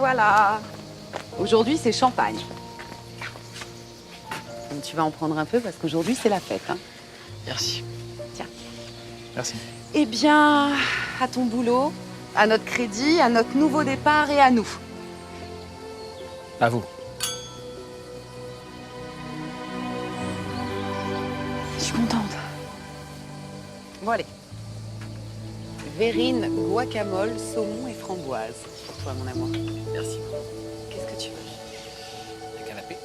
voilà. Aujourd'hui, c'est champagne. Donc, tu vas en prendre un peu parce qu'aujourd'hui, c'est la fête. Hein. Merci. Tiens. Merci. Eh bien, à ton boulot, à notre crédit, à notre nouveau départ et à nous. À vous. Je suis contente. Bon, allez. Verrine, guacamole, saumon et framboise. Pour toi, mon amour. Merci. Qu'est-ce que tu veux? Un canapé.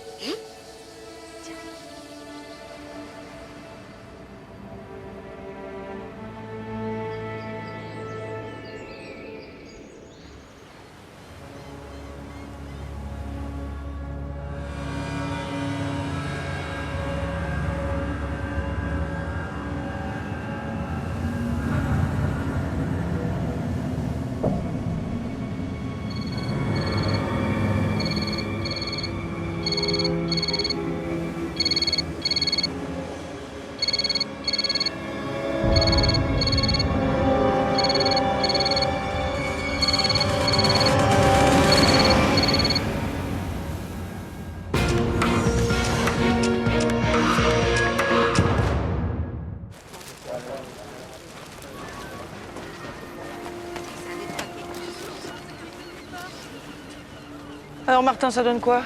Alors Martin, ça donne quoi?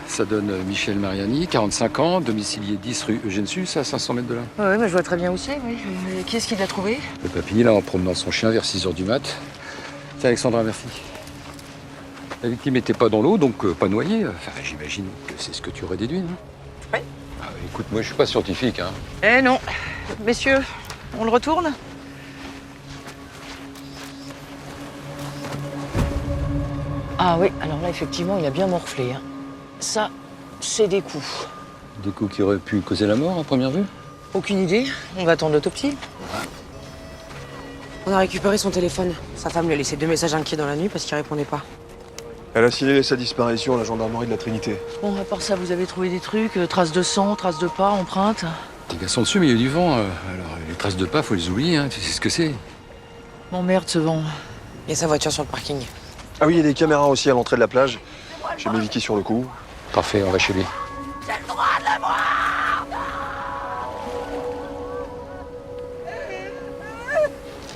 Ça donne Michel Mariani, 45 ans, domicilié 10 rue Eugène Sus, à 500 mètres de là. Ouais, mais je vois très bien où c'est, oui. Qui est-ce qui l'a trouvé? Le papy, là, en promenant son chien vers 6 h du mat. Tiens, Alexandra, merci. La victime n'était pas dans l'eau, donc pas noyée. Enfin, j'imagine que c'est ce que tu aurais déduit, non? Oui. Ah, écoute, moi, je suis pas scientifique, hein. Eh non. Messieurs, on le retourne? Ah oui, alors là, effectivement, il a bien morflé. Hein. Ça, c'est des coups. Des coups qui auraient pu causer la mort, à première vue? Aucune idée. On va attendre l'autopsie. On a récupéré son téléphone. Sa femme lui a laissé 2 messages inquiets dans la nuit parce qu'il répondait pas. Elle a signalé sa disparition à la gendarmerie de la Trinité. Bon, à part ça, vous avez trouvé des trucs, traces de sang, traces de pas, empreintes. Des gars sont dessus, mais il y a du vent. Alors, les traces de pas, faut les oublier, hein. Tu sais ce que c'est. M'emmerde ce vent. Il y a sa voiture sur le parking. Ah oui, il y a des caméras aussi à l'entrée de la plage. J'ai mis Vicky sur le coup. Parfait, on va chez lui.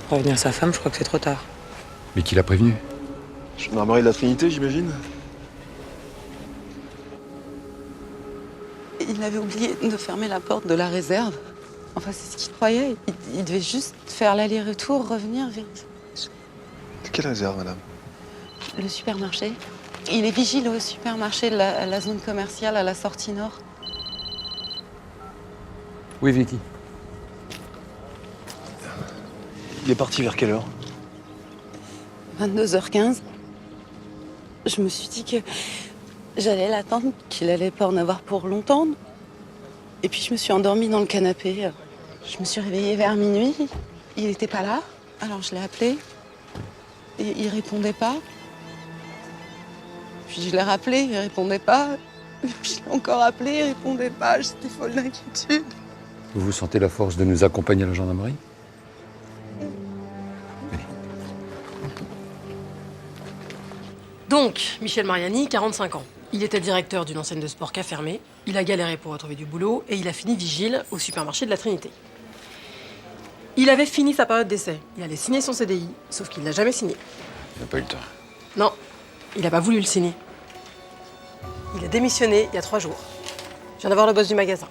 Prévenir sa femme, je crois que c'est trop tard. Mais qui l'a prévenu? Gendarmerie de la Trinité, j'imagine. Il avait oublié de fermer la porte de la réserve. Enfin, c'est ce qu'il croyait. Il devait juste faire l'aller-retour, revenir vers Quelle réserve, madame? le supermarché. Il est vigile au supermarché de la zone commerciale à la sortie nord. Oui, Vicky. Il est parti vers quelle heure? 22h15. Je me suis dit que j'allais l'attendre, qu'il allait pas en avoir pour longtemps. Et puis je me suis endormie dans le canapé. Je me suis réveillée vers minuit. Il n'était pas là. Alors je l'ai appelé. Et il répondait pas. Puis je l'ai rappelé, il répondait pas. Et puis je l'ai encore appelé, il répondait pas. J'étais folle d'inquiétude. Vous sentez la force de nous accompagner à la gendarmerie? Donc, Michel Mariani, 45 ans. Il était directeur d'une enseigne de sport qu'a fermé. Il a galéré pour retrouver du boulot et il a fini vigile au supermarché de la Trinité. Il avait fini sa période d'essai. Il allait signer son CDI, sauf qu'il l'a jamais signé. Il n'a pas eu le temps. Non, il n'a pas voulu le signer. Il a démissionné il y a 3 jours. Je viens d'avoir le boss du magasin.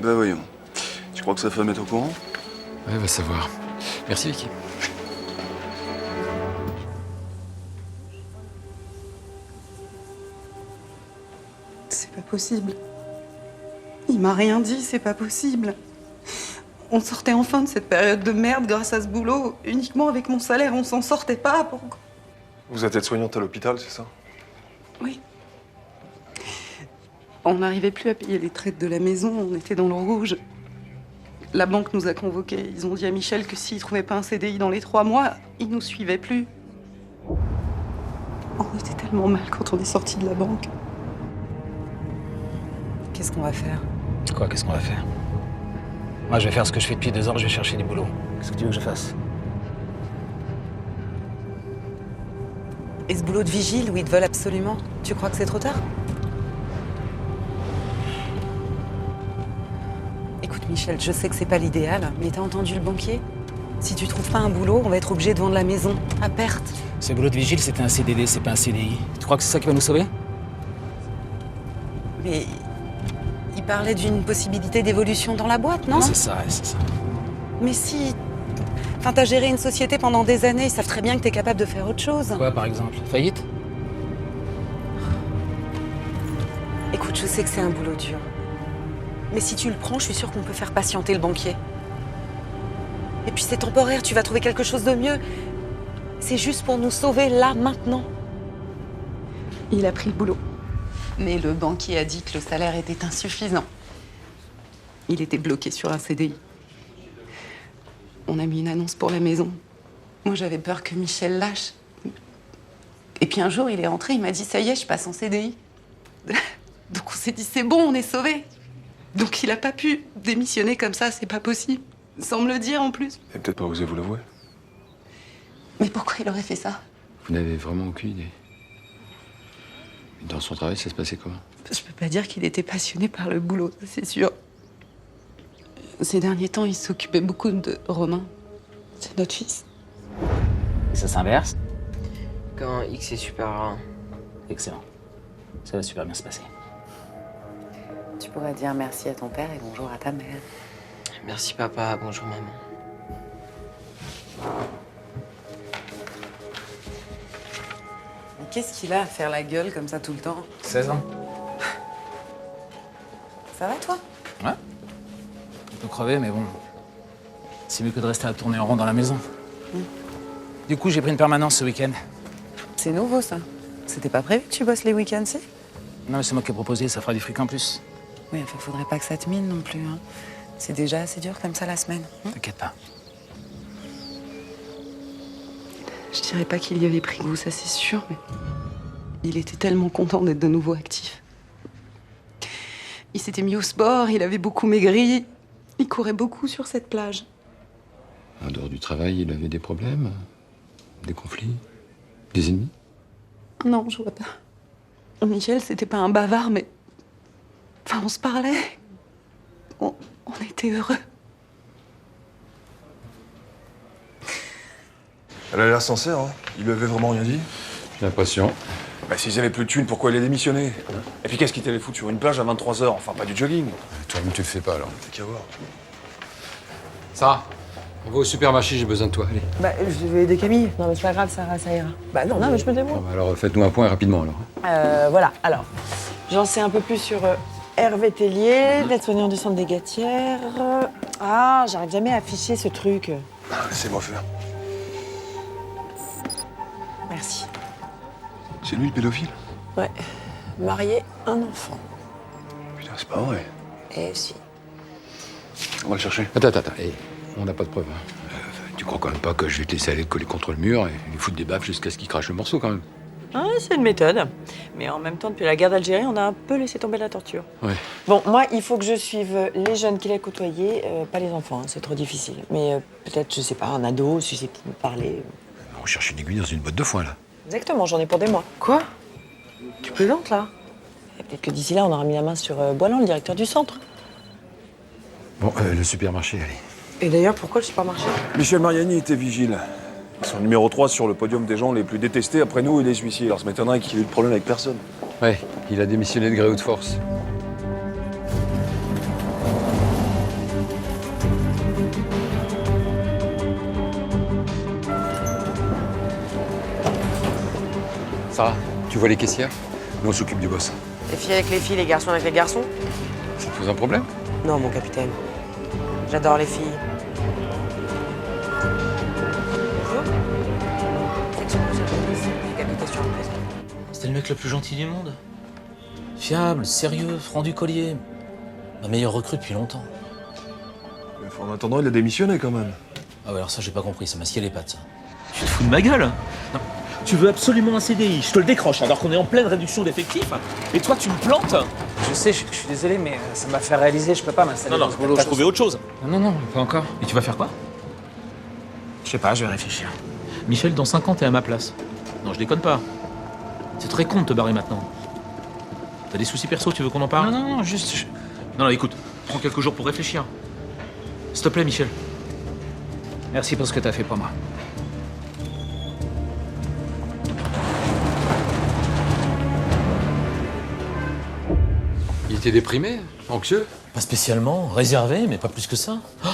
Ben voyons. Tu crois que sa femme est au courant? Ouais, va savoir. Merci, Vicky. C'est pas possible. Il m'a rien dit, c'est pas possible. On sortait enfin de cette période de merde grâce à ce boulot. Uniquement avec mon salaire, on s'en sortait pas. Pourquoi? Vous êtes aide-soignante à l'hôpital, c'est ça? Oui. On n'arrivait plus à payer les traites de la maison, on était dans le rouge. La banque nous a convoqués. Ils ont dit à Michel que s'il trouvait pas un CDI dans les 3 mois, il nous suivait plus. On était tellement mal quand on est sorti de la banque. Qu'est-ce qu'on va faire? Quoi, qu'est-ce qu'on va faire? Moi, je vais faire ce que je fais depuis 2 ans, je vais chercher du boulot. Qu'est-ce que tu veux que je fasse? Et ce boulot de vigile où ils te veulent absolument, tu crois que c'est trop tard? Écoute Michel, je sais que c'est pas l'idéal, mais t'as entendu le banquier? Si tu trouves pas un boulot, on va être obligé de vendre la maison, à perte. Ce boulot de vigile, c'était un CDD, c'est pas un CDI. Tu crois que c'est ça qui va nous sauver? Mais il parlait d'une possibilité d'évolution dans la boîte, non? C'est ça, ouais, c'est ça. Mais si... Enfin, t'as géré une société pendant des années, ils savent très bien que t'es capable de faire autre chose. Quoi, par exemple? Faillite? Écoute, je sais que c'est un boulot dur. Mais si tu le prends, je suis sûre qu'on peut faire patienter le banquier. Et puis c'est temporaire, tu vas trouver quelque chose de mieux. C'est juste pour nous sauver là, maintenant. Il a pris le boulot. Mais le banquier a dit que le salaire était insuffisant. Il était bloqué sur un CDI. On a mis une annonce pour la maison. Moi, j'avais peur que Michel lâche. Et puis un jour, il est rentré, il m'a dit « Ça y est, je passe en CDI. » Donc on s'est dit « C'est bon, on est sauvés. » Donc il a pas pu démissionner comme ça, c'est pas possible. Sans me le dire en plus. Il a peut-être pas osé vous l'avouer. Mais pourquoi il aurait fait ça? Vous n'avez vraiment aucune idée. Dans son travail, ça se passait comment? Je peux pas dire qu'il était passionné par le boulot, ça, c'est sûr. Ces derniers temps, il s'occupait beaucoup de Romain. C'est notre fils. Et ça s'inverse? Quand X est supérieur à 1. Excellent. Ça va super bien se passer. Tu pourrais dire merci à ton père et bonjour à ta mère. Merci papa, bonjour maman. Mais qu'est-ce qu'il a à faire la gueule comme ça tout le temps? 16 ans. Ça va, toi? Ouais. Un peu crevé, mais bon. C'est mieux que de rester à tourner en rond dans la maison. Du coup, j'ai pris une permanence ce week-end. C'est nouveau, ça. C'était pas prévu que tu bosses les week-ends, si? Non, mais c'est moi qui ai proposé, ça fera du fric en plus. Oui, enfin, faudrait pas que ça te mine non plus, hein. C'est déjà assez dur comme ça la semaine. T'inquiète pas. Je dirais pas qu'il y avait pris goût, ça c'est sûr, mais il était tellement content d'être de nouveau actif. Il s'était mis au sport, il avait beaucoup maigri, il courait beaucoup sur cette plage. En dehors du travail, il avait des problèmes, des conflits, des ennemis? Non, je vois pas. Michel, c'était pas un bavard, mais... Enfin, on se parlait. On était heureux. Elle a l'air sincère, hein. Il lui avait vraiment rien dit. J'ai l'impression. Bah, s'ils avaient plus de thunes, pourquoi il a démissionné? Et puis qu'est-ce qu'il t'allait foutre sur une plage à 23h? Enfin, pas du jogging. Toi-même, tu le fais pas, alors. T'as qu'à voir. Sarah, on va au supermarché, j'ai besoin de toi. Allez. Bah, je vais aider Camille. Non, mais c'est pas grave, Sarah, ça ira. Bah non, mais je me débrouille. Bon, bah, alors, faites-nous un point rapidement, alors. Voilà, alors, j'en sais un peu plus sur Hervé Tellier, l'aide-soignant du centre des Gatières. Ah, j'arrive jamais à afficher ce truc. Laissez-moi faire. Merci. C'est lui le pédophile? Ouais, marié, un enfant. Putain, c'est pas vrai. Eh si. On va le chercher. Attends, hey, on n'a pas de preuves. Hein. Tu crois quand même pas que je vais te laisser aller te coller contre le mur et lui foutre des baffes jusqu'à ce qu'il crache le morceau, quand même? Ah, c'est une méthode. Mais en même temps, depuis la guerre d'Algérie, on a un peu laissé tomber la torture. Ouais. Bon, moi, il faut que je suive les jeunes qu'il a côtoyés, pas les enfants, hein, c'est trop difficile. Mais peut-être, je sais pas, un ado susceptible de parler. On cherche une aiguille dans une botte de foin, là. Exactement, j'en ai pour des mois. Quoi? Tu plaisantes, là? Et peut-être que d'ici là, on aura mis la main sur Boilan, le directeur du centre. Bon, le supermarché, allez. Et d'ailleurs, pourquoi le supermarché? Michel Mariani était vigile. Ils sont numéro 3 sur le podium des gens les plus détestés après nous et les huissiers. Alors ça m'étonnerait qu'il ait eu de problème avec personne. Ouais, il a démissionné de gré ou de force. Sarah, tu vois les caissières? Nous, on s'occupe du boss. Les filles avec les filles, les garçons avec les garçons? Ça te pose un problème? Non, mon capitaine. J'adore les filles. C'était le mec le plus gentil du monde. Fiable, sérieux, franc du collier. Ma meilleure recrue depuis longtemps. Mais en attendant, il a démissionné quand même. Ah ouais, alors ça, j'ai pas compris, ça m'a scié les pattes, ça. Tu te fous de ma gueule? Non. Tu veux absolument un CDI, je te le décroche alors qu'on est en pleine réduction d'effectifs. Et toi, tu me plantes? Je sais, je suis désolé, mais ça m'a fait réaliser, je peux pas m'installer dans ce boulot. T'as trouvé autre chose? Non, pas encore. Et tu vas faire quoi? Je sais pas, je vais réfléchir. Michel, dans 5 ans, t'es à ma place. Non, je déconne pas. C'est très con de te barrer maintenant. T'as des soucis perso, tu veux qu'on en parle? Non, juste... Non, écoute, prends quelques jours pour réfléchir. S'il te plaît, Michel. Merci pour ce que t'as fait pour moi. Il était déprimé, anxieux. Pas spécialement, réservé, mais pas plus que ça. Oh,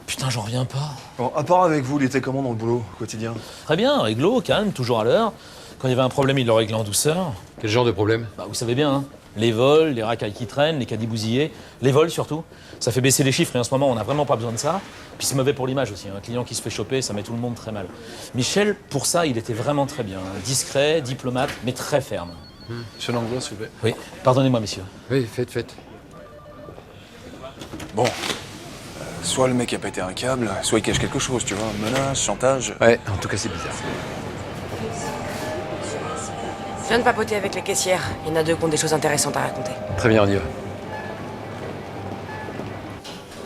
putain, j'en reviens pas. Bon, à part avec vous, il était comment dans le boulot, au quotidien? Très bien, réglo, calme, toujours à l'heure. Quand il y avait un problème, il le réglait en douceur. Quel genre de problème? Bah, vous savez bien, hein. Les vols, les racailles qui traînent, les caddies bousillés, les vols surtout. Ça fait baisser les chiffres et en ce moment, on n'a vraiment pas besoin de ça. Puis c'est mauvais pour l'image aussi. Un client qui se fait choper, ça met tout le monde très mal. Michel, pour ça, il était vraiment très bien. Discret, diplomate, mais très ferme. Monsieur Langlois, s'il vous plaît. Oui, pardonnez-moi, messieurs. Oui, faites. Bon. Soit le mec a pété un câble, soit il cache quelque chose, tu vois. Menace, chantage. Ouais, en tout cas, c'est bizarre. Je viens de papoter avec les caissières. Il y en a deux qui ont des choses intéressantes à raconter. Très bien, on y va.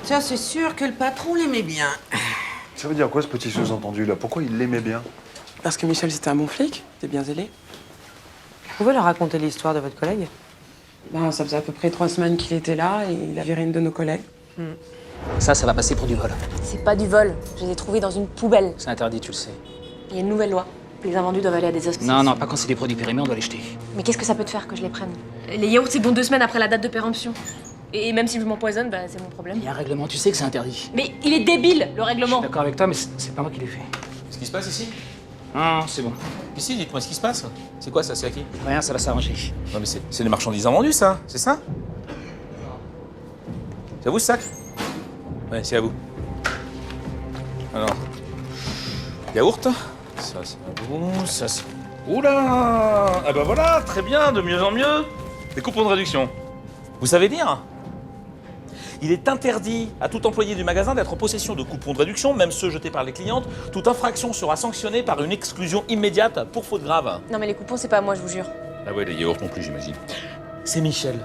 Ça, c'est sûr que le patron l'aimait bien. Ça veut dire quoi, ce petit sous-entendu, là? Pourquoi il l'aimait bien? Parce que Michel, c'était un bon flic. T'es bien zélé. Vous pouvez leur raconter l'histoire de votre collègue? Ben, ça faisait à peu près 3 semaines qu'il était là et il avait une de nos collègues. Ça va passer pour du vol. C'est pas du vol. Je les ai trouvés dans une poubelle. C'est interdit, tu le sais. Il y a une nouvelle loi. Les invendus doivent aller à des hospices. Non, pas quand c'est des produits périmés, on doit les jeter. Mais qu'est-ce que ça peut te faire que je les prenne? Les yaourts, c'est bon 2 semaines après la date de péremption. Et même si je m'empoisonne, bah, c'est mon problème. Il y a un règlement, tu sais que c'est interdit. Mais il est débile, le Je règlement. suis d'accord avec toi, mais c'est pas moi qui l'ai fait. Qu'est-ce qui se passe ici? Non, c'est bon. Ici, dites-moi ce qui se passe. C'est quoi ça? C'est à qui? Rien, ça va s'arranger. Non, mais c'est les marchandises invendus, ça. C'est ça? C'est à vous ce sac? Ouais, c'est à vous. Alors. Yaourt. Ça, c'est à vous. Ça, c'est. Oula! Ah bah voilà, très bien, de mieux en mieux. Des coupons de réduction. Vous savez dire? Il est interdit à tout employé du magasin d'être en possession de coupons de réduction, même ceux jetés par les clientes. Toute infraction sera sanctionnée par une exclusion immédiate pour faute grave. Non, mais les coupons, c'est pas moi, je vous jure. Ah ouais, les yaourts non plus, j'imagine. C'est Michel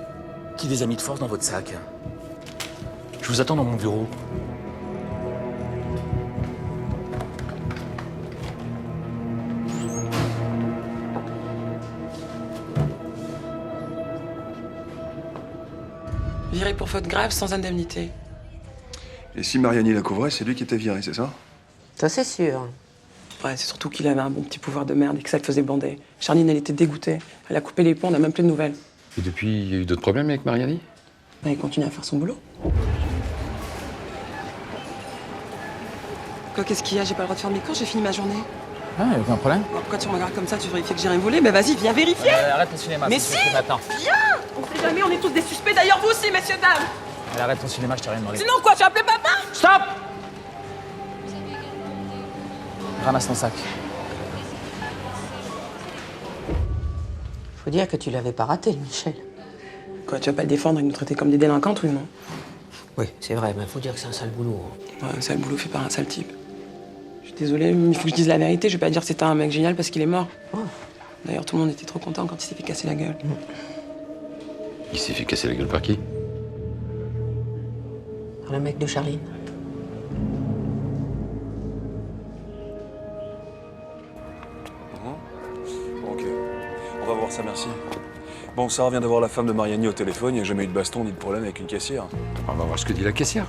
qui les a mis de force dans votre sac. Je vous attends dans mon bureau. Viré pour faute grave sans indemnité. Et si Mariani la couvrait, c'est lui qui était viré, c'est ça? Ça, c'est sûr. Ouais, c'est surtout qu'il avait un bon petit pouvoir de merde et que ça le faisait bander. Charline, elle était dégoûtée. Elle a coupé les ponts, on n'a même plus de nouvelles. Et depuis, il y a eu d'autres problèmes avec Mariani? Ben, il continue à faire son boulot. Quoi, qu'est-ce qu'il y a? J'ai pas le droit de faire mes courses, j'ai fini ma journée. Ah, y a aucun problème. Bon, pourquoi tu me regardes comme ça? Tu vérifies que j'ai rien volé? Ben vas-y, viens vérifier! Arrête ton cinéma. Mais c'est si! maintenant. On sait jamais, on est tous des suspects, d'ailleurs vous aussi, messieurs, dames! Arrête ton cinéma, je t'ai rien demandé. Sinon quoi, tu as appelé papa? Stop! Ramasse ton sac. Faut dire que tu l'avais pas raté, Michel. Quoi, tu vas pas le défendre et nous traiter comme des délinquantes, oui, non? Oui, c'est vrai, mais faut dire que c'est un sale boulot. Ouais, un sale boulot fait par un sale type. Je suis désolée, mais il faut que je dise la vérité. Je vais pas dire que c'était un mec génial parce qu'il est mort. Oh. D'ailleurs, tout le monde était trop content quand il s'est fait casser la gueule. Il s'est fait casser la gueule par qui? Le mec de Charline. Ok. On va voir ça, merci. Bon, Sarah vient d'avoir la femme de Mariani au téléphone, il n'y a jamais eu de baston ni de problème avec une caissière. On va voir ce que dit la caissière.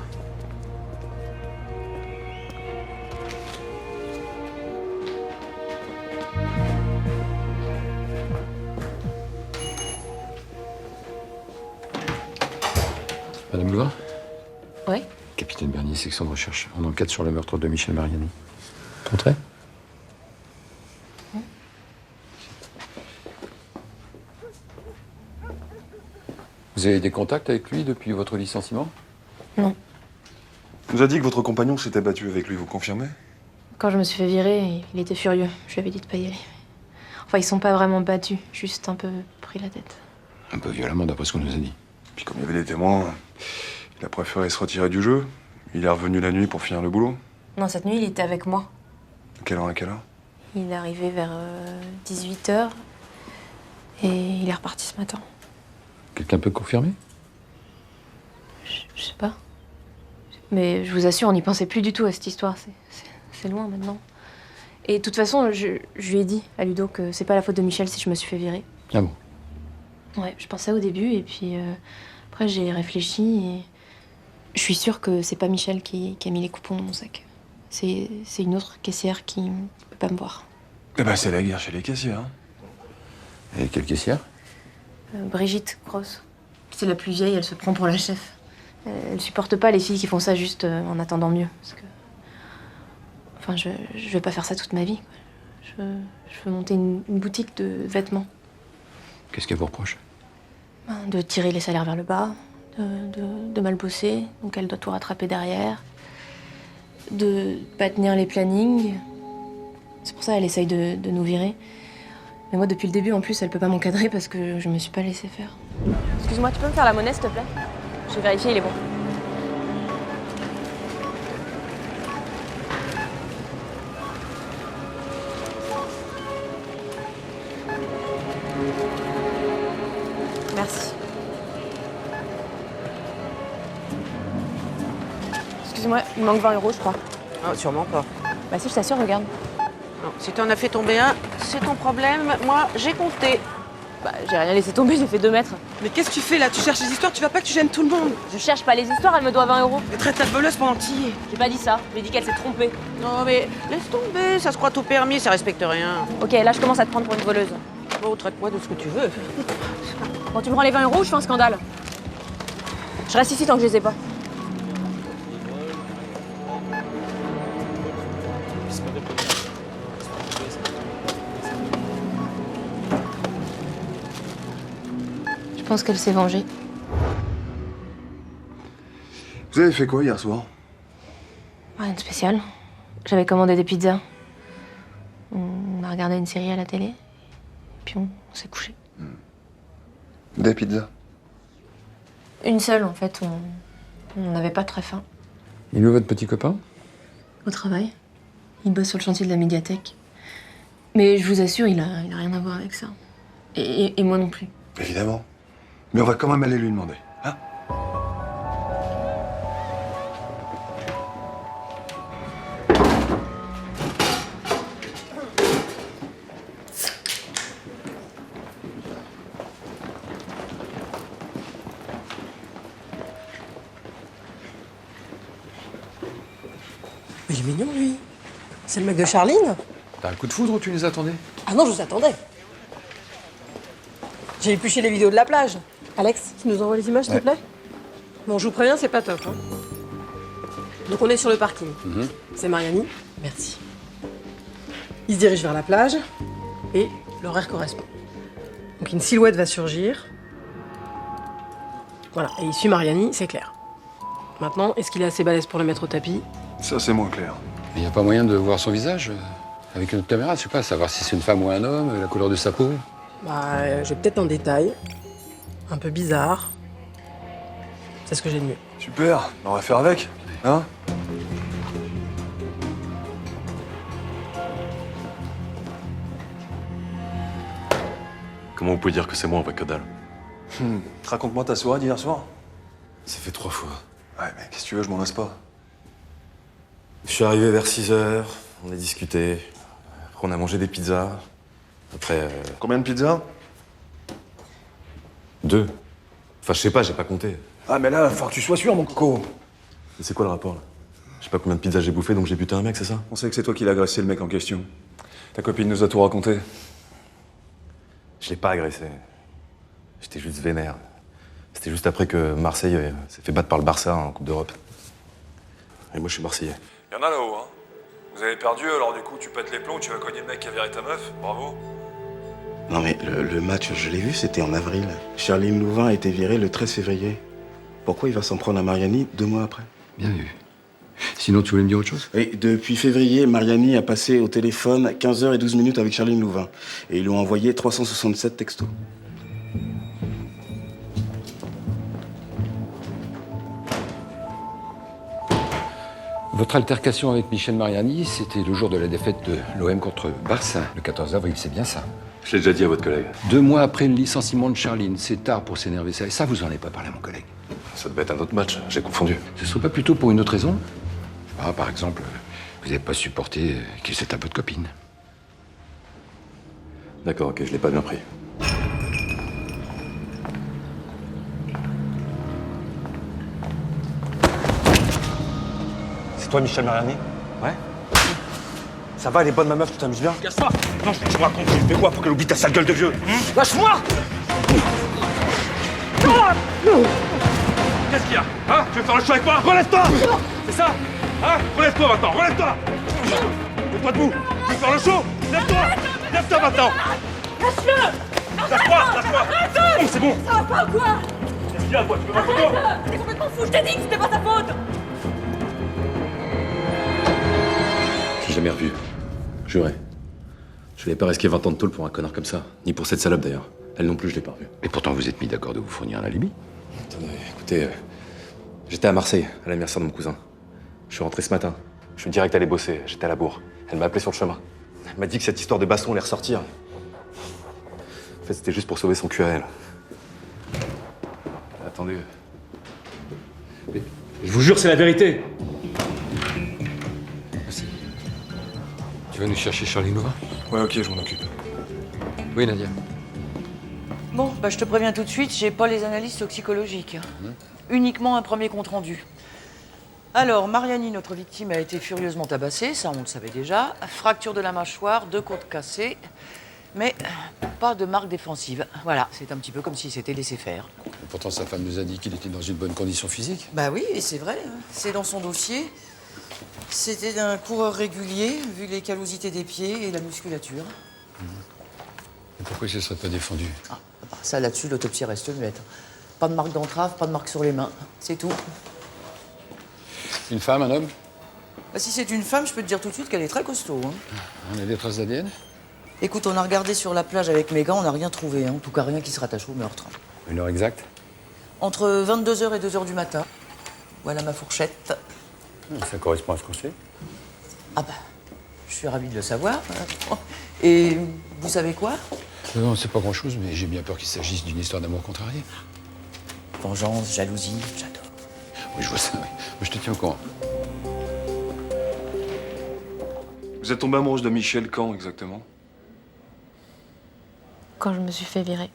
Madame Louvain? Ouais. Capitaine Bernier, section de recherche. On enquête sur le meurtre de Michel Mariani. Entrez. Vous avez des contacts avec lui depuis votre licenciement? Non. Il nous a dit que votre compagnon s'était battu avec lui, vous confirmez? Quand je me suis fait virer, il était furieux. Je lui avais dit de pas y aller. Enfin, ils sont pas vraiment battus, juste un peu pris la tête. Un peu violemment, d'après ce qu'on nous a dit. Puis comme il y avait des témoins, il a préféré se retirer du jeu. Il est revenu la nuit pour finir le boulot. Non, cette nuit, il était avec moi. De quelle heure à quelle heure? Il est arrivé vers 18h et il est reparti ce matin. Quelqu'un peut confirmer? Je sais pas. Mais je vous assure, on n'y pensait plus du tout à cette histoire. C'est loin maintenant. Et de toute façon, je lui ai dit à Ludo que c'est pas la faute de Michel si je me suis fait virer. Ah bon? Ouais, je pensais au début et puis après j'ai réfléchi et je suis sûre que c'est pas Michel qui a mis les coupons dans mon sac. C'est une autre caissière qui peut pas me voir. Eh ben, c'est la guerre chez les caissières. Hein. Et quelle caissière? Brigitte Grosse. C'est la plus vieille, elle se prend pour la chef. Elle supporte pas les filles qui font ça juste en attendant mieux. Parce que... Enfin, je vais pas faire ça toute ma vie. Quoi. Je veux monter une boutique de vêtements. Qu'est-ce qu'elle vous reproche? De tirer les salaires vers le bas, de mal bosser, donc elle doit tout rattraper derrière, de pas tenir les plannings. C'est pour ça qu'elle essaye de nous virer. Mais moi, depuis le début, en plus, elle peut pas m'encadrer parce que je me suis pas laissée faire. Excuse-moi, tu peux me faire la monnaie, s'il te plaît? Je vais vérifier, il est bon. Merci. Excuse-moi, il manque 20 €, je crois. Ah, sûrement pas. Bah si, je t'assure, regarde. Non, si t'en as fait tomber un, c'est ton problème. Moi, j'ai compté. Bah, j'ai rien laissé tomber, j'ai fait 2 mètres. Mais qu'est-ce que tu fais là? Tu cherches les histoires, tu vas pas que tu gênes tout le monde. Je cherche pas les histoires, elle me doit 20 €. Et traite ta voleuse pendant qu'il y est. J'ai pas dit ça, j'ai dit qu'elle s'est trompée. Non mais laisse tomber, ça se croit tout permis, ça respecte rien. Ok, là je commence à te prendre pour une voleuse. Bon, traite-moi de ce que tu veux. Bon, tu me rends les 20 € ou je fais un scandale? Je reste ici tant que je les ai pas. Je pense qu'elle s'est vengée. Vous avez fait quoi hier soir? Rien de spécial. J'avais commandé des pizzas. On a regardé une série à la télé. Puis on s'est couché. Des pizzas? Une seule, en fait. On n'avait pas très faim. Il est où votre petit copain? Au travail. Il bosse sur le chantier de la médiathèque. Mais je vous assure, il a rien à voir avec ça. Et moi non plus. Évidemment. Mais on va quand même aller lui demander. Hein? Il est mignon, lui. C'est le mec de Charline? T'as un coup de foudre ou tu nous attendais? Ah non, je vous attendais. J'ai épluché les vidéos de la plage. Alex, tu nous envoies les images, s'il te plaît? Bon, je vous préviens, c'est pas top. Hein. Donc on est sur le parking. C'est Mariani. Merci. Il se dirige vers la plage et l'horaire correspond. Donc une silhouette va surgir. Voilà, et il suit Mariani, c'est clair. Maintenant, est-ce qu'il est assez balèze pour le mettre au tapis? Ça, c'est moins clair. Il n'y a pas moyen de voir son visage avec une autre caméra, je sais pas, savoir si c'est une femme ou un homme, la couleur de sa peau. Bah, j'ai peut-être un détail. Un peu bizarre. C'est ce que j'ai de mieux. Super, on va faire avec. Hein? Comment vous pouvez dire que c'est moi, on voit que dalle? Raconte-moi ta soirée d'hier soir. Ça fait 3 fois. Ouais, mais qu'est-ce que tu veux, je m'en lasse pas. Je suis arrivé vers 6h, on a discuté. Après, on a mangé des pizzas. Après. Combien de pizzas? 2. Enfin, je sais pas, j'ai pas compté. Ah, mais là, faut que tu sois sûr, mon coco. Mais c'est quoi le rapport, là? Je sais pas combien de pizzas j'ai bouffé, donc j'ai buté un mec, c'est ça? On sait que c'est toi qui l'as agressé, le mec en question. Ta copine nous a tout raconté. Je l'ai pas agressé. J'étais juste vénère. C'était juste après que Marseille s'est fait battre par le Barça en Coupe d'Europe. Et moi, je suis Marseillais. Y'en a là-haut, hein. Vous avez perdu, alors du coup, tu pètes les plombs, tu vas cogner le mec qui a viré ta meuf. Bravo. Non mais le match, je l'ai vu, c'était en avril. Charline Louvain a été virée le 13 février. Pourquoi il va s'en prendre à Mariani 2 mois après? Bien vu. Sinon, tu voulais me dire autre chose? Oui, depuis février, Mariani a passé au téléphone 15h12 avec Charline Louvain. Et ils lui ont envoyé 367 textos. Votre altercation avec Michel Mariani, c'était le jour de la défaite de l'OM contre Barça, le 14 avril, c'est bien ça? Je l'ai déjà dit à votre collègue. 2 mois après le licenciement de Charline, c'est tard pour s'énerver ça. Et ça, vous en avez pas parlé à mon collègue. Ça devait être un autre match, j'ai confondu. Ce serait pas plutôt pour une autre raison? Ah, par exemple, Vous n'avez pas supporté qu'il se tape votre copine. D'accord, ok, je l'ai pas bien pris. C'est toi, Michel Mariani? Ouais. Ça va, elle est bonne, ma meuf, tu t'amuses bien? Casse-toi! Non, je me raconte, tu fais quoi pour qu'elle oublie ta sale gueule de vieux? Lâche-moi! Qu'est-ce qu'il y a? Hein? Tu veux faire le show avec moi? Relève-toi! C'est ça? Hein? Relève-toi maintenant, relève-toi! Mets-toi debout! Tu veux faire le show? Lève-toi! Lève-toi maintenant! Lâche-le! Lâche-moi! Lâche-moi! Oh, c'est bon! Ça va pas ou quoi? Qu'est-ce qu'il y a, toi? Tu veux ma photo? T'es complètement fou, je t'ai dit que c'était pas ta faute! Je l'ai jamais revu. Juré. Je l'ai pas risqué 20 ans de tôle pour un connard comme ça. Ni pour cette salope d'ailleurs. Elle non plus, je l'ai pas revue. Et pourtant, vous êtes mis d'accord de vous fournir un alibi. Attendez, écoutez, j'étais à Marseille, à l'anniversaire de mon cousin. Je suis rentré ce matin. Je suis direct allé bosser, j'étais à la bourre. Elle m'a appelé sur le chemin. Elle m'a dit que cette histoire de baston allait ressortir. En fait, c'était juste pour sauver son cul à elle. Attendez. Mais je vous jure, c'est la vérité! Merci. Tu vas nous chercher Charlie Louvain? Ouais, ok, je m'en occupe. Oui, Nadia. Bon, bah, je te préviens tout de suite, j'ai pas les analyses toxicologiques. Uniquement un premier compte-rendu. Alors, Mariani, notre victime, a été furieusement tabassée, ça on le savait déjà. Fracture de la mâchoire, 2 côtes cassées, mais pas de marque défensive. Voilà, c'est un petit peu comme s'il s'était laissé faire. Pourtant, sa femme nous a dit qu'il était dans une bonne condition physique. Bah oui, et c'est vrai, hein. C'est dans son dossier. C'était un coureur régulier, vu les callosités des pieds et la musculature. Et pourquoi il ne se serait pas défendu? Ah, bah, ça, là-dessus, l'autopsie reste muette. Pas de marque d'entrave, pas de marque sur les mains. C'est tout. Une femme, un homme? Bah, si c'est une femme, je peux te dire tout de suite qu'elle est très costaud. Hein. On a des traces d'ADN? Écoute, on a regardé sur la plage avec mes gants, on n'a rien trouvé. Hein. En tout cas, rien qui se rattache au meurtre. Une heure exacte? Entre 22h et 2h du matin. Voilà ma fourchette. Ça correspond à ce qu'on sait. Ah bah, je suis ravie de le savoir. Et vous savez quoi? Non, c'est pas grand-chose, mais j'ai bien peur qu'il s'agisse d'une histoire d'amour contrarié. Vengeance, jalousie, j'adore. Oui, je vois ça, oui. Mais je te tiens au courant. Vous êtes tombée amoureuse de Michel quand, exactement? Quand je me suis fait virer.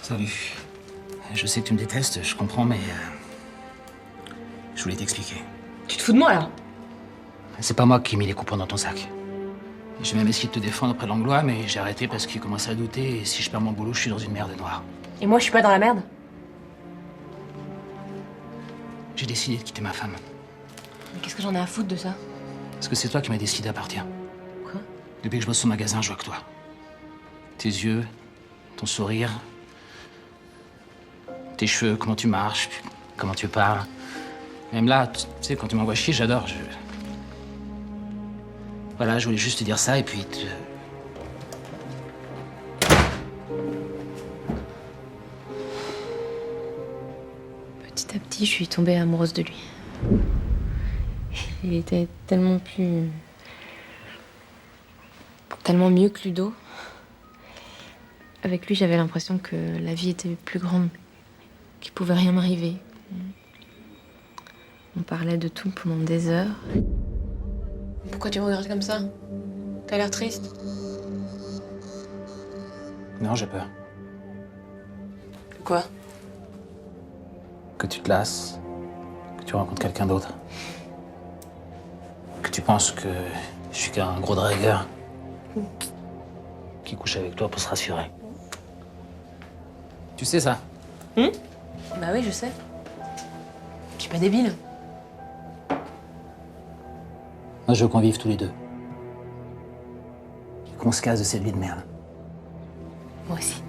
Salut. Je sais que tu me détestes, je comprends, mais... je voulais t'expliquer. Tu te fous de moi, là? C'est pas moi qui ai mis les coupons dans ton sac. J'ai même essayé de te défendre auprès de Langlois, mais j'ai arrêté parce qu'il commençait à douter, et si je perds mon boulot, je suis dans une merde noire. Et moi, je suis pas dans la merde? J'ai décidé de quitter ma femme. Mais qu'est-ce que j'en ai à foutre de ça? Parce que c'est toi qui m'as décidé à partir. Quoi? Depuis que je bosse au magasin, je vois que toi. Tes yeux, ton sourire, tes cheveux, comment tu marches, comment tu parles. Même là, tu sais, quand tu m'envoies chier, j'adore. Voilà, je voulais juste te dire ça et puis Petit à petit, je suis tombée amoureuse de lui. Il était tellement mieux que Ludo. Avec lui, j'avais l'impression que la vie était plus grande, qu'il pouvait rien m'arriver. On parlait de tout pendant des heures. Pourquoi tu me regardes comme ça? T'as l'air triste. non, j'ai peur. Quoi? Que tu te lasses, que tu rencontres quelqu'un d'autre. Que tu penses que je suis qu'un gros dragueur qui couche avec toi pour se rassurer. Tu sais ça? Bah oui, je sais. Je suis pas débile. Moi, je veux qu'on vive tous les deux. Et qu'on se casse de cette vie de merde. Moi aussi.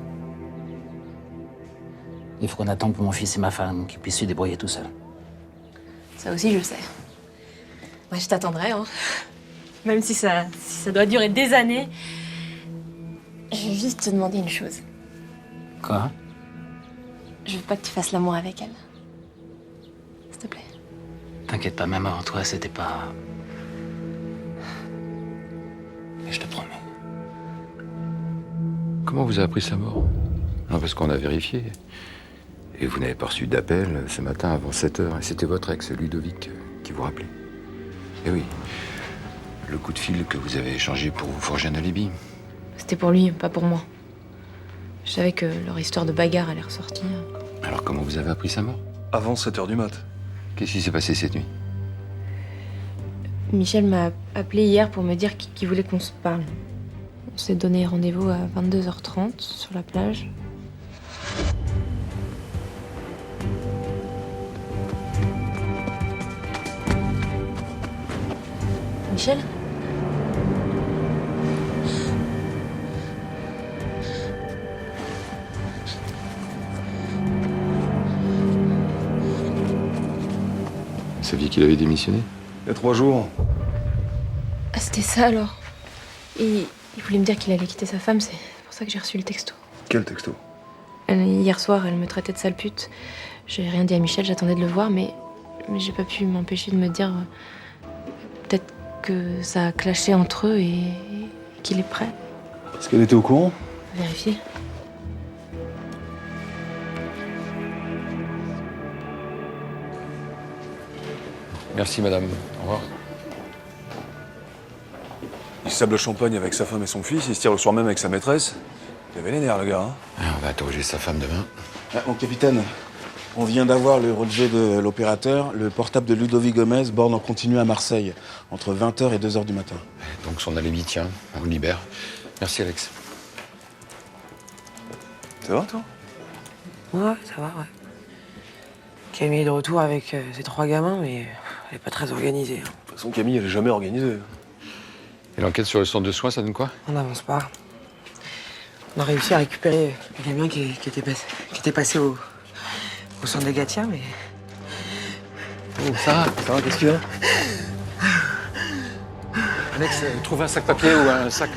Il faut qu'on attende pour mon fils et ma femme, qu'ils puissent se débrouiller tout seuls. Ça aussi, je sais. Moi, je t'attendrai, hein. Même si ça doit durer des années. Je veux juste te demander une chose. Quoi? Je veux pas que tu fasses l'amour avec elle. S'il te plaît. T'inquiète pas, même avant toi, c'était pas... Mais je te promets. Comment vous avez appris sa mort? Non, parce qu'on a vérifié. Et vous n'avez pas reçu d'appel ce matin avant 7h. Et c'était votre ex, Ludovic, qui vous rappelait. Eh oui. Le coup de fil que vous avez échangé pour vous forger un alibi. C'était pour lui, pas pour moi. Je savais que leur histoire de bagarre allait ressortir. Alors comment vous avez appris sa mort? Avant 7h du mat. Qu'est-ce qui s'est passé cette nuit? Michel m'a appelé hier pour me dire qu'il voulait qu'on se parle. On s'est donné rendez-vous à 22h30 sur la plage. Michel? Vous saviez qu'il avait démissionné? Il y a 3 jours. Ah, c'était ça alors. Et il voulait me dire qu'il allait quitter sa femme, c'est pour ça que j'ai reçu le texto. Quel texto? Hier soir, elle me traitait de sale pute. J'ai rien dit à Michel, j'attendais de le voir, mais j'ai pas pu m'empêcher de me dire peut-être que ça a clashé entre eux et qu'il est prêt. Est-ce qu'elle était au courant? Vérifier. Merci, madame. Au revoir. Il sable le champagne avec sa femme et son fils, il se tire le soir même avec sa maîtresse. Il avait les nerfs, le gars. Hein. On va interroger sa femme demain. Ah, mon capitaine, on vient d'avoir le relevé de l'opérateur, le portable de Ludovic Gomez, borne en continu à Marseille, entre 20h et 2h du matin. Donc son alibi tient, on le libère. Merci, Alex. Ça va, toi? Ouais, ça va, ouais. Camille est de retour avec ses 3 gamins, mais elle est pas très organisée. De toute façon, Camille, elle est jamais organisée. Et l'enquête sur le centre de soins, ça donne quoi? On n'avance pas. On a réussi à récupérer le camion qui était passé au centre des Gatiens, mais... Oh, ça va, qu'est-ce qu'il y a? Alex, trouve un sac papier ou un sac...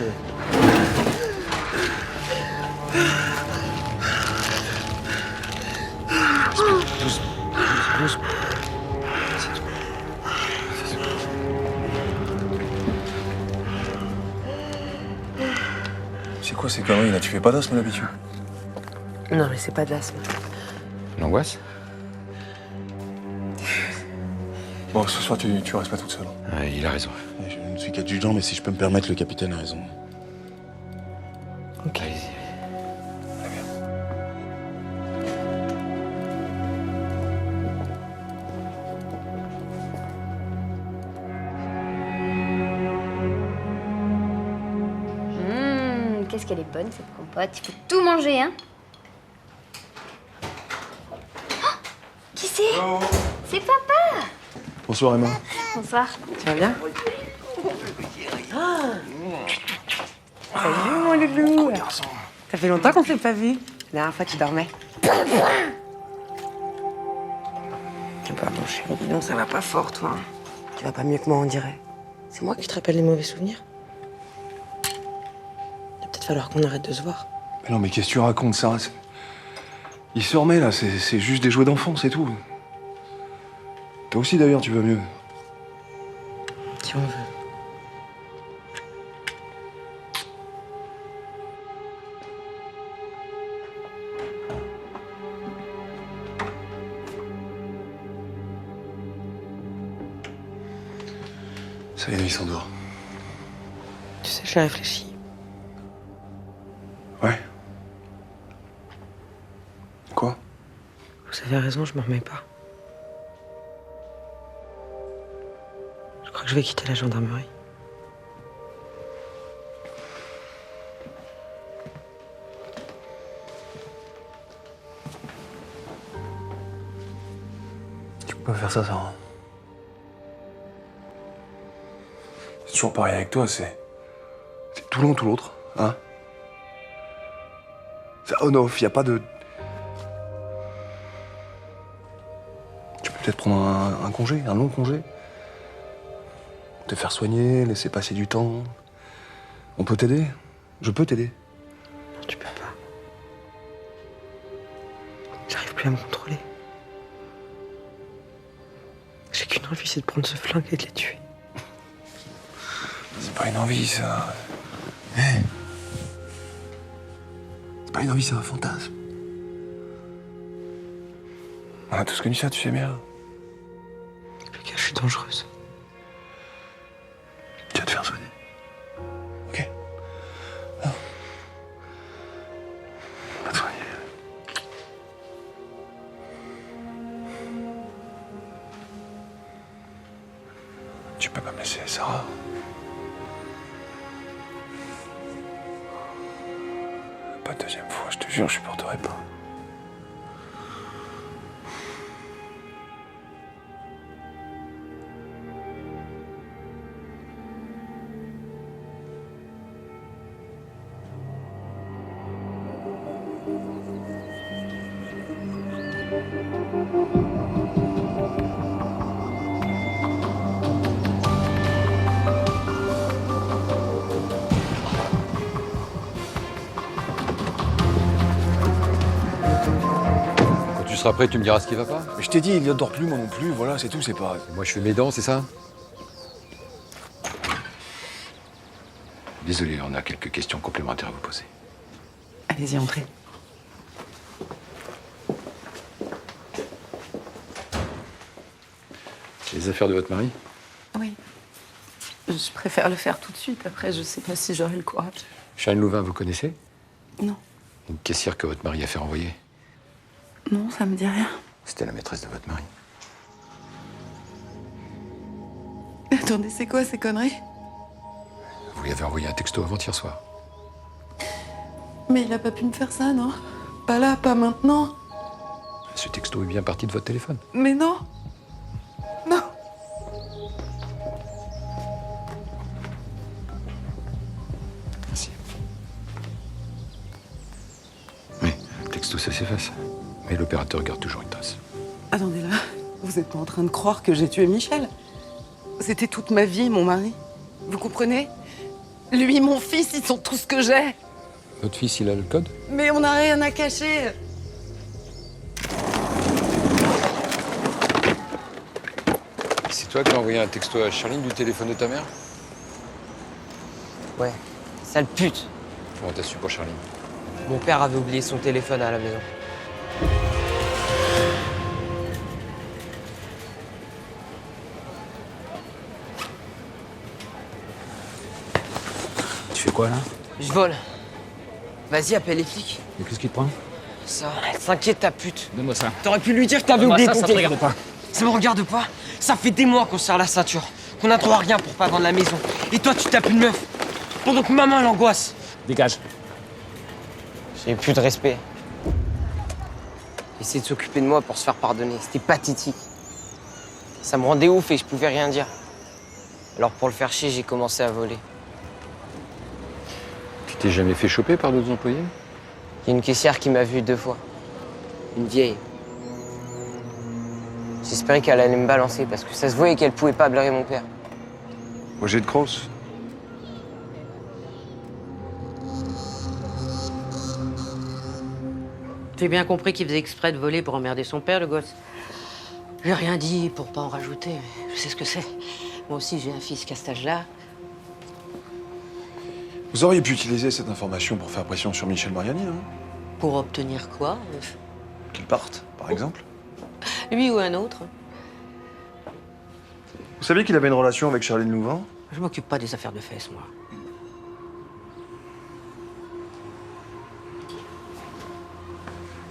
Doucement. C'est quoi ces conneries, là? Tu fais pas d'asthme, d'habitude? Non, mais c'est pas de l'asthme. L'angoisse? Bon, ce soir, tu restes pas toute seule. Il a raison. Je ne suis qu'adjudant, mais si je peux me permettre, le capitaine a raison. Ok. Allez-y. Qu'est-ce qu'elle est bonne, cette compote. Il faut tout manger, hein. Oh, qui c'est? C'est papa. Bonsoir, Emma. Bonsoir. Tu vas bien? Salut, mon loulou. Ça fait longtemps qu'on s'est pas vu. La dernière fois, tu dormais. Ah bah, mon chéri, dis donc, ça va pas fort, toi. Tu vas pas mieux que moi, on dirait. C'est moi qui te rappelle les mauvais souvenirs. Il va peut-être falloir qu'on arrête de se voir. Mais non, mais qu'est-ce que tu racontes, ça? Il se remet, là. C'est juste des jouets d'enfants, c'est tout. Toi aussi, d'ailleurs, tu vas mieux. Si on veut. Ça y est, il s'endort. Tu sais, j'ai réfléchi. Ouais. Quoi? Vous avez raison, je m'en remets pas. Je crois que je vais quitter la gendarmerie. Tu peux pas faire ça, Sarah. C'est toujours pareil avec toi, c'est tout l'un ou tout l'autre, hein? C'est on-off, y a pas de... Tu peux peut-être prendre un congé, un long congé. Te faire soigner, laisser passer du temps. On peut t'aider. Je peux t'aider. Non, tu peux pas. J'arrive plus à me contrôler. J'ai qu'une envie, c'est de prendre ce flingue et de les tuer. C'est pas une envie, ça. C'est pas une envie, c'est un fantasme. On a tous connu ça, tu sais bien. Lucas, je suis dangereuse. Tu vas te faire soigner. Ok. Non. On va te soigner. Tu peux pas me laisser, Sarah. Pas de deuxième fois, je te jure, je supporterai pas. Quand tu seras prêt, tu me diras ce qui va pas. Mais je t'ai dit, Elliot dort plus, moi non plus, voilà, c'est tout, c'est pas... Moi, je fais mes dents, c'est ça? Désolé, on a quelques questions complémentaires à vous poser. Allez-y, entrez. Les affaires de votre mari? Oui. Je préfère le faire tout de suite. Après, je sais pas si j'aurai le courage. Charline Louvain, vous connaissez? Non. Une caissière que votre mari a fait renvoyer. Non, ça me dit rien. C'était la maîtresse de votre mari. Attendez, c'est quoi ces conneries? Vous lui avez envoyé un texto avant-hier soir. Mais il a pas pu me faire ça, non? Pas là, pas maintenant. Ce texto est bien parti de votre téléphone. Mais non. Non. Merci. Mais le texto, ça s'efface. Mais l'opérateur garde toujours une trace. Attendez là, vous êtes pas en train de croire que j'ai tué Michel? C'était toute ma vie, mon mari. Vous comprenez? Lui, mon fils, ils sont tout ce que j'ai. Votre fils, il a le code? Mais on n'a rien à cacher. C'est toi qui as envoyé un texto à Charline du téléphone de ta mère? Ouais, sale pute. Comment t'as su pour Charline? Mon père avait oublié son téléphone à la maison. Tu fais quoi là? Je vole. Vas-y, appelle les flics. Et qu'est-ce qui te prend? Ça, elle s'inquiète ta pute. Donne-moi ça. T'aurais pu lui dire que t'avais Donne-moi oublié ça, ton ça te téléphone. regarde pas. Ça me regarde pas. Ça fait des mois qu'on se serre la ceinture. Qu'on a droit à rien pour pas vendre la maison. Et toi, tu tapes une meuf. Pendant que maman, elle angoisse. Dégage. J'ai plus de respect. Essayer de s'occuper de moi pour se faire pardonner. C'était pathétique. Ça me rendait ouf et je pouvais rien dire. Alors pour le faire chier, j'ai commencé à voler. Tu t'es jamais fait choper par d'autres employés? Il y a une caissière qui m'a vu 2 fois. Une vieille. J'espérais qu'elle allait me balancer parce que ça se voyait qu'elle pouvait pas blairer mon père. Roger de crosse. J'ai bien compris qu'il faisait exprès de voler pour emmerder son père, le gosse. J'ai rien dit pour pas en rajouter. Je sais ce que c'est. Moi aussi, j'ai un fils qu'à cet âge-là. Vous auriez pu utiliser cette information pour faire pression sur Michel Mariani, non? Pour obtenir quoi? Qu'il parte, par exemple. Lui ou un autre? Vous saviez qu'il avait une relation avec Charline Louvain? Je m'occupe pas des affaires de fesses, moi.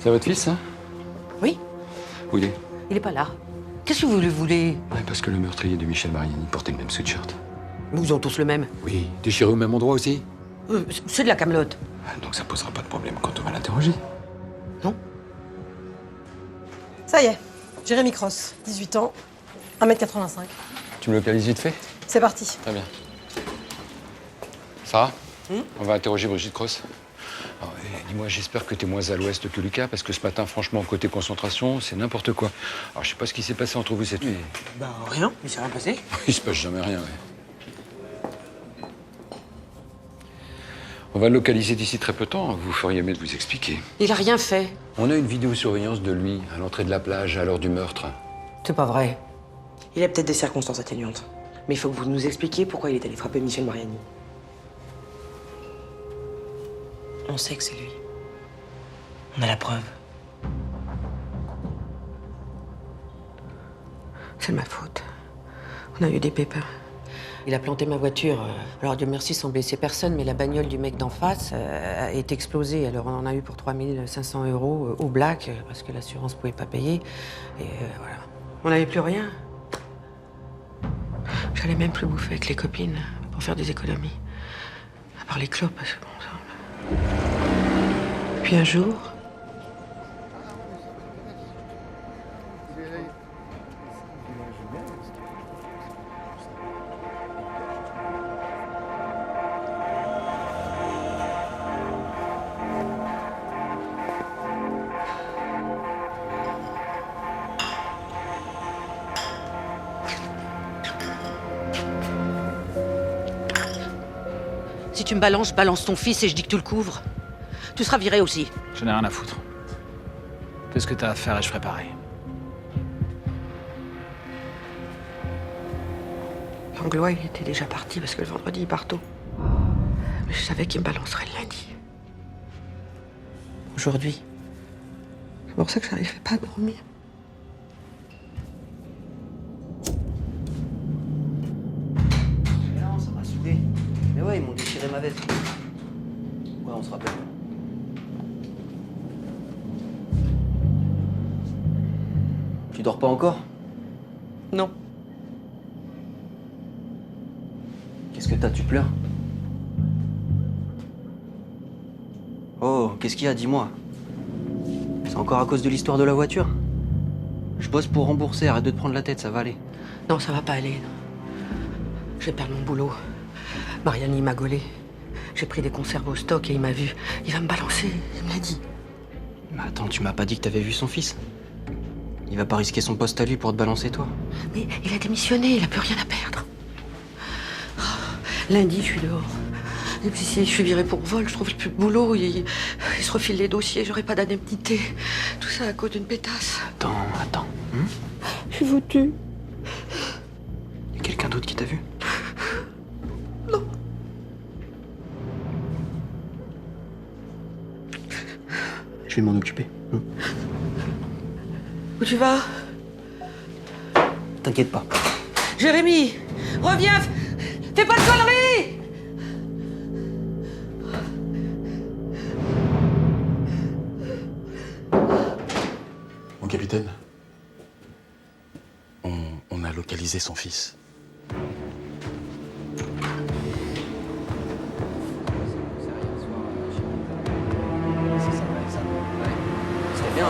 C'est votre fils, hein? Oui, Où il est? il est pas là. Qu'est-ce que vous lui voulez? Ouais, parce que le meurtrier de Michel Mariani portait le même sweatshirt. Nous ont tous le même. Oui, déchiré au même endroit aussi. C'est de la camelote. Donc ça posera pas de problème quand on va l'interroger. Ça y est, Jérémy Cross, 18 ans, 1m85. Tu me localises vite fait? C'est parti. Très bien. Sarah, on va interroger Brigitte Cross. Alors, dis-moi, j'espère que t'es moins à l'ouest que Lucas, parce que ce matin, franchement, côté concentration, c'est n'importe quoi. Alors, je sais pas ce qui s'est passé entre vous cette nuit. Bah rien, il s'est rien passé. Il se passe jamais rien, ouais. On va le localiser d'ici très peu de temps. Vous feriez mieux de vous expliquer. Il a rien fait. On a une vidéosurveillance de lui à l'entrée de la plage à l'heure du meurtre. C'est pas vrai. Il a peut-être des circonstances atténuantes. Mais il faut que vous nous expliquiez pourquoi il est allé frapper Michel Mariani. On sait que c'est lui. On a la preuve. C'est de ma faute. On a eu des pépins. Il a planté ma voiture. Alors, Dieu merci, sans blesser personne, mais la bagnole du mec d'en face est explosée. Alors, on en a eu pour 3 500 € au black, parce que l'assurance pouvait pas payer. Et voilà. On n'avait plus rien. J'allais même plus bouffer avec les copines pour faire des économies. À part les clopes, parce que bon, ça... Puis un jour... Si tu me balances, je balance ton fils et je dis que tu le couvres. Tu seras viré aussi. J'en ai rien à foutre. Fais ce que t'as à faire et je ferai pareil. Langlois, il était déjà parti parce que le vendredi, il part tôt. Mais je savais qu'il me balancerait le lundi. Aujourd'hui. C'est pour ça que j'arrivais pas à dormir. Non, ça m'a saoulé. Mais ouais, ils m'ont déchiré ma veste. Ouais, on se rappelle. Tu dors pas encore? Non. Qu'est-ce que t'as? Tu pleures? Oh, qu'est-ce qu'il y a? Dis-moi. C'est encore à cause de l'histoire de la voiture? Je bosse pour rembourser, arrête de te prendre la tête, ça va aller. Non, ça va pas aller. Je vais perdre mon boulot. Mariani m'a gaulé. J'ai pris des conserves au stock et il m'a vu. Il va me balancer, il me l'a dit. Mais attends, tu m'as pas dit que t'avais vu son fils? Il va pas risquer son poste à lui pour te balancer toi? Mais il a démissionné, il a plus rien à perdre. Oh, lundi, je suis dehors. Et puis si je suis virée pour vol, je trouve plus de boulot. Il se refile les dossiers, j'aurai pas d'indemnité. Tout ça à cause d'une pétasse. Attends. Je suis foutue. Y a quelqu'un d'autre qui t'a vu? Non. Je vais m'en occuper. Où tu vas? T'inquiète pas. Jérémy, reviens. Fais pas de conneries. Mon capitaine, on a localisé son fils. C'était bien,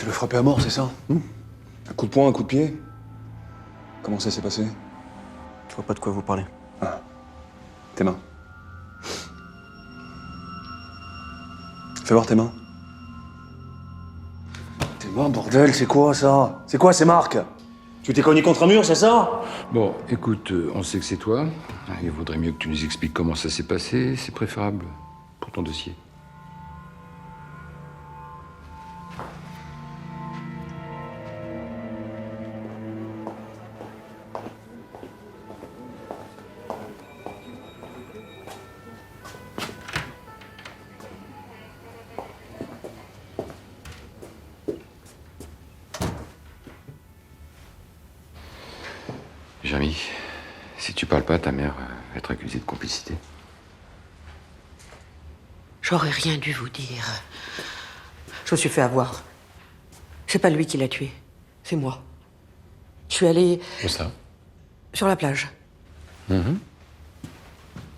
Tu l'as frappé à mort, c'est ça? Un coup de poing, un coup de pied? Comment ça s'est passé? Je vois pas de quoi vous parlez. Ah. Tes mains. Fais voir tes mains. Tes mains, bordel, c'est quoi ça? C'est quoi ces marques? Tu t'es cogné contre un mur, c'est ça? Bon, écoute, on sait que c'est toi. Il vaudrait mieux que tu nous expliques comment ça s'est passé. C'est préférable pour ton dossier. Camille, si tu parles pas, ta mère va être accusée de complicité. J'aurais rien dû vous dire. Je me suis fait avoir. C'est pas lui qui l'a tué, c'est moi. Je suis allée Où ça? sur la plage.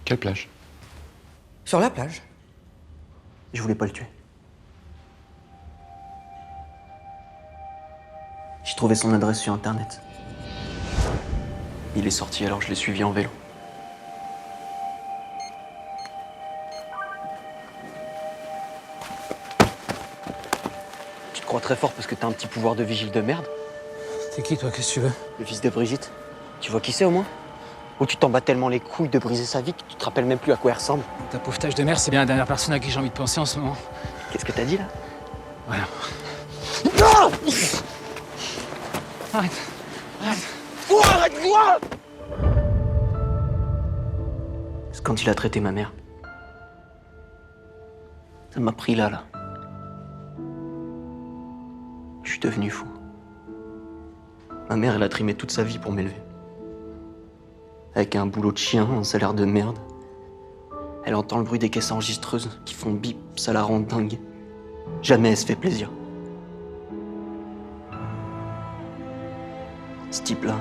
Quelle plage? Sur la plage. Je voulais pas le tuer. J'ai trouvé son adresse sur Internet. Il est sorti, alors je l'ai suivi en vélo. Tu te crois très fort parce que t'as un petit pouvoir de vigile de merde? T'es qui, toi? Qu'est-ce que tu veux? Le fils de Brigitte. Tu vois qui c'est au moins? Ou tu t'en bats tellement les couilles de briser sa vie que tu te rappelles même plus à quoi elle ressemble? Ta pauvre tâche de mère, c'est bien la dernière personne à qui j'ai envie de penser en ce moment. Qu'est-ce que t'as dit là? Voilà. Non! Arrête. Arrête. Oh, arrête-moi! C'est quand il a traité ma mère. Ça m'a pris là. Je suis devenu fou. Ma mère, elle a trimé toute sa vie pour m'élever. Avec un boulot de chien, un salaire de merde. Elle entend le bruit des caisses enregistreuses qui font bip, ça la rend dingue. Jamais elle se fait plaisir. Ce type-là,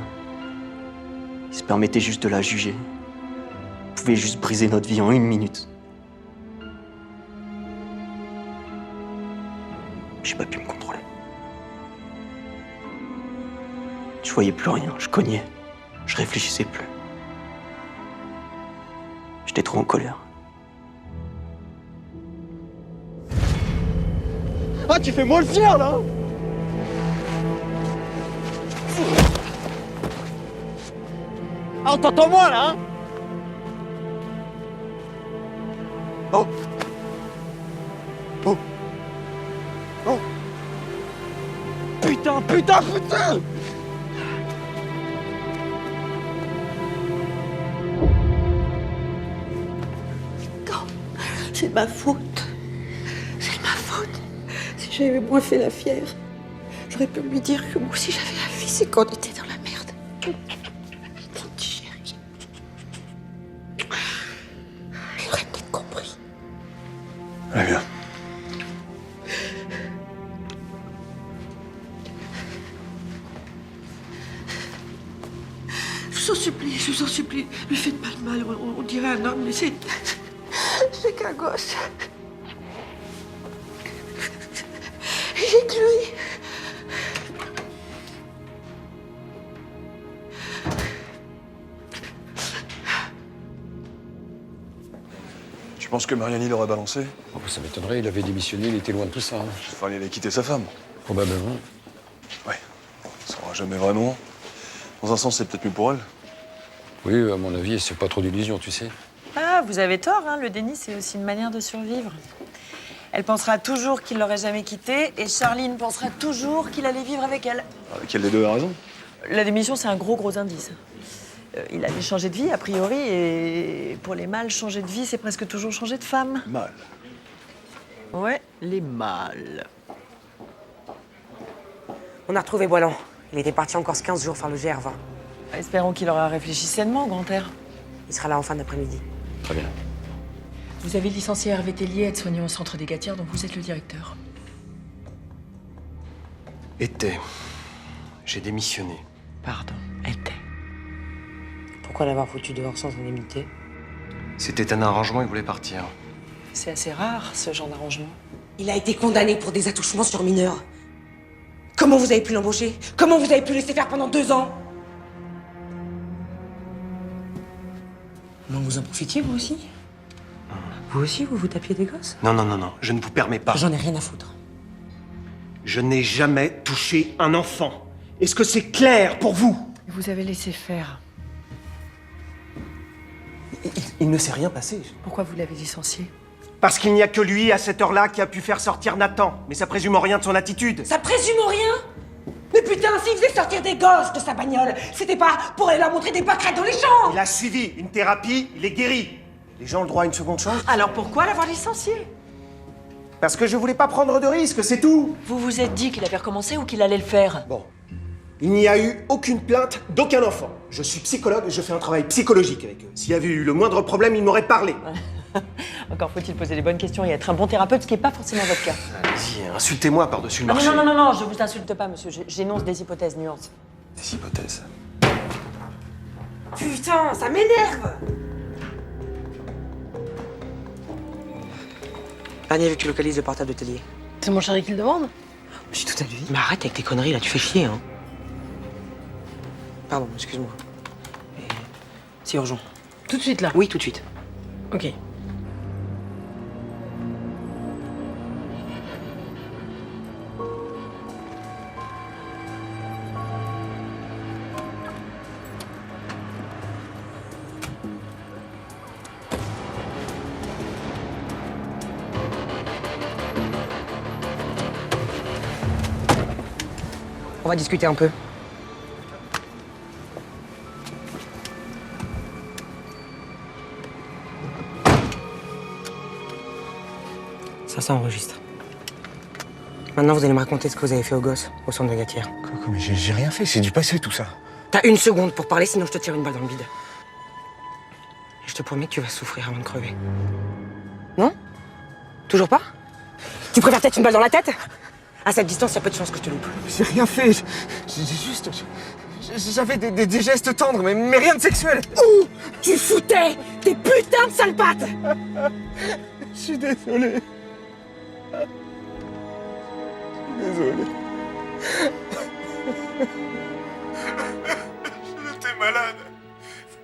il se permettait juste de la juger. Il pouvait juste briser notre vie en 1 minute. J'ai pas pu me contrôler. Je voyais plus rien, je cognais. Je réfléchissais plus. J'étais trop en colère. Ah, tu fais moi le fier, là! Ah, t'entends-moi, là, hein? Oh! Oh! Oh! Putain! C'est ma faute. C'est ma faute. Si j'avais moins fait la fière, j'aurais pu lui dire que moi aussi j'avais un fils et qu'on était dans la merde. Mon petit chéri. Il aurait peut-être compris. Allez, viens. Je vous en supplie, lui faites pas de mal. On dirait un homme, mais c'est qu'un gosse. J'ai que lui. Tu penses que Mariani l'aurait balancé? Oh, ça m'étonnerait, il avait démissionné, il était loin de tout ça. Enfin, il allait quitter sa femme. Probablement. Ouais. Ça saura jamais vraiment. Dans un sens, c'est peut-être mieux pour elle. Oui, à mon avis, c'est pas trop d'illusions, tu sais. Ah, vous avez tort, hein. Le déni, c'est aussi une manière de survivre. Elle pensera toujours qu'il l'aurait jamais quittée et Charline pensera toujours qu'il allait vivre avec elle. Quelle des deux a raison? La démission, c'est un gros indice. Il allait changer de vie, a priori, et pour les mâles, changer de vie, c'est presque toujours changer de femme. Mal. Ouais, les mâles. On a retrouvé Boilan. Il était parti en Corse 15 jours faire le GR20. Espérons qu'il aura réfléchi sainement, grand air. Il sera là en fin d'après-midi. Très bien. Vous avez licencié Hervé Tellier, aide-soignant au centre des Gatières, dont vous êtes le directeur. Était. J'ai démissionné. Pardon, était. Pourquoi l'avoir foutu dehors sans indemnité? C'était un arrangement, il voulait partir. C'est assez rare, ce genre d'arrangement. Il a été condamné pour des attouchements sur mineurs. Comment vous avez pu l'embaucher? Comment vous avez pu laisser faire pendant 2 ans? Non, vous en profitiez, vous aussi? Vous aussi, vous tapiez des gosses? Non, je ne vous permets pas. J'en ai rien à foutre. Je n'ai jamais touché un enfant. Est-ce que c'est clair pour vous? Vous avez laissé faire. Il ne s'est rien passé. Pourquoi vous l'avez licencié? Parce qu'il n'y a que lui, à cette heure-là, qui a pu faire sortir Nathan. Mais ça présume rien de son attitude. Ça présume rien? Mais putain, s'il faisait sortir des gosses de sa bagnole, c'était pas pour aller leur montrer des pâquerettes dans les champs! Il a suivi une thérapie, il est guéri. Les gens ont le droit à une seconde chance. Alors pourquoi l'avoir licencié? Parce que je voulais pas prendre de risques, c'est tout. Vous vous êtes dit qu'il avait recommencé ou qu'il allait le faire? Bon. Il n'y a eu aucune plainte d'aucun enfant. Je suis psychologue et je fais un travail psychologique avec eux. S'il y avait eu le moindre problème, ils m'auraient parlé. Encore faut-il poser les bonnes questions et être un bon thérapeute, ce qui n'est pas forcément votre cas. Allez-y, insultez-moi par-dessus le Ah marché. non, je vous insulte pas, monsieur. J'énonce des hypothèses, nuances. Des hypothèses. Putain, ça m'énerve! Dernier vu que tu localises le portable de Tellier. C'est mon chéri qui le demande? J'ai tout à lui. Mais arrête avec tes conneries là, tu fais chier, hein. Pardon, excuse-moi. Mais c'est urgent. Tout de suite là? Oui, tout de suite. Ok. On va discuter un peu. Ça enregistre. Maintenant, vous allez me raconter ce que vous avez fait au gosse, au centre de Gatière. Mais j'ai rien fait, c'est du passé tout ça. T'as 1 seconde pour parler, sinon je te tire une balle dans le bide. Et je te promets que tu vas souffrir avant de crever. Non? Toujours pas? Tu préfères peut-être une balle dans la tête? À cette distance, il y a peu de chances que je te loupe. J'ai rien fait, j'ai juste... J'avais des gestes tendres, mais rien de sexuel. Où tu foutais tes putains de sales pattes? Je suis désolé. Désolé. J'étais malade.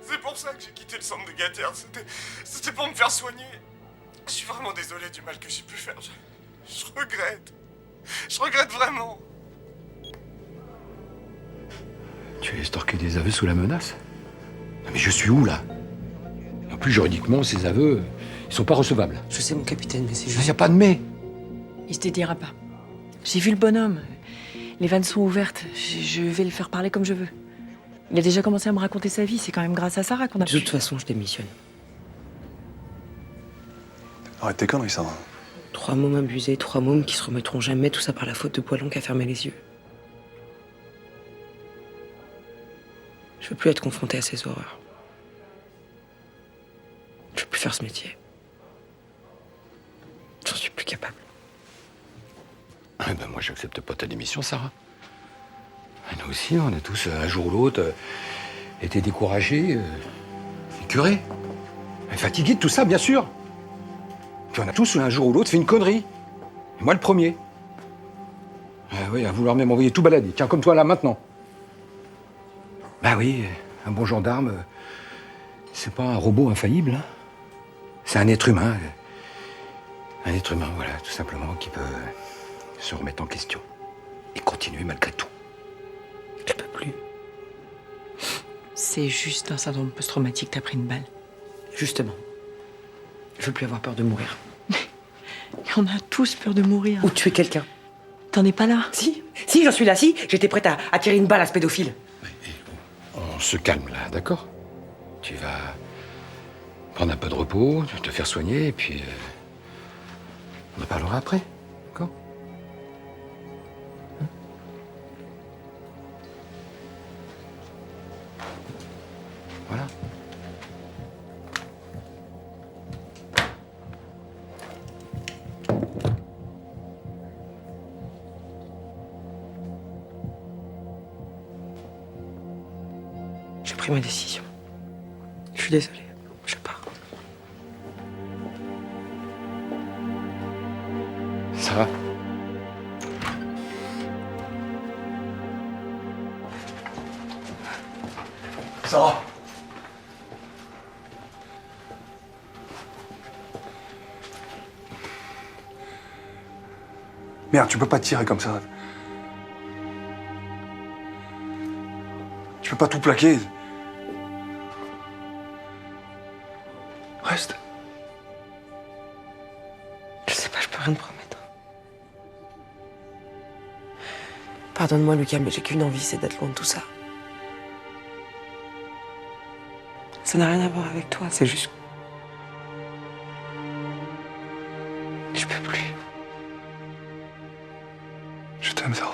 C'est pour ça que j'ai quitté le centre de Gatière. C'était pour me faire soigner. Je suis vraiment désolé du mal que j'ai pu faire. Je regrette. Je regrette vraiment. Tu as estorqué des aveux sous la menace? Non, mais je suis où, là? En plus, juridiquement, ces aveux, ils sont pas recevables. Je sais, mon capitaine, mais c'est Il juste... n'y a pas de mais. Il se dédiera pas. J'ai vu le bonhomme. Les vannes sont ouvertes. Je vais le faire parler comme je veux. Il a déjà commencé à me raconter sa vie. C'est quand même grâce à Sarah qu'on a De toute façon, je démissionne. Arrête tes conneries, Sarah. 3 mômes abusés, 3 mômes qui se remettront jamais, tout ça par la faute de Poilon qui a fermé les yeux. Je veux plus être confronté à ces horreurs. Je veux plus faire ce métier. J'en suis plus capable. Eh ben, moi, j'accepte pas ta démission, Sarah. Nous aussi, on a tous, un jour ou l'autre, été découragés, écœurés, fatigués de tout ça, bien sûr. Puis on a tous, un jour ou l'autre, fait une connerie. Et moi, le premier. Oui, à vouloir même envoyer tout balader. Tiens, comme toi, là, maintenant. Bah oui, un bon gendarme, c'est pas un robot infaillible. Hein. C'est un être humain. Un être humain, voilà, tout simplement, qui peut se remettre en question. Et continuer malgré tout. Je peux plus. C'est juste un syndrome post-traumatique. T'as pris une balle. Justement. Je veux plus avoir peur de mourir. On a tous peur de mourir. Ou de tuer quelqu'un. T'en es pas là? Si, j'en suis là, si. J'étais prête à tirer une balle à ce pédophile. On se calme, là, d'accord? Tu vas prendre un peu de repos, te faire soigner, et puis... on en parlera après, d'accord? Voilà. J'ai pris ma décision. Je suis désolée. Je pars. Ça va? Sarah! Merde, tu peux pas tirer comme ça. Tu peux pas tout plaquer. Reste. Je sais pas, je peux rien te promettre. Pardonne-moi, Lucas, mais j'ai qu'une envie, c'est d'être loin de tout ça. Ça n'a rien à voir avec toi, c'est juste... Je peux plus. Je t'aime, Sarah.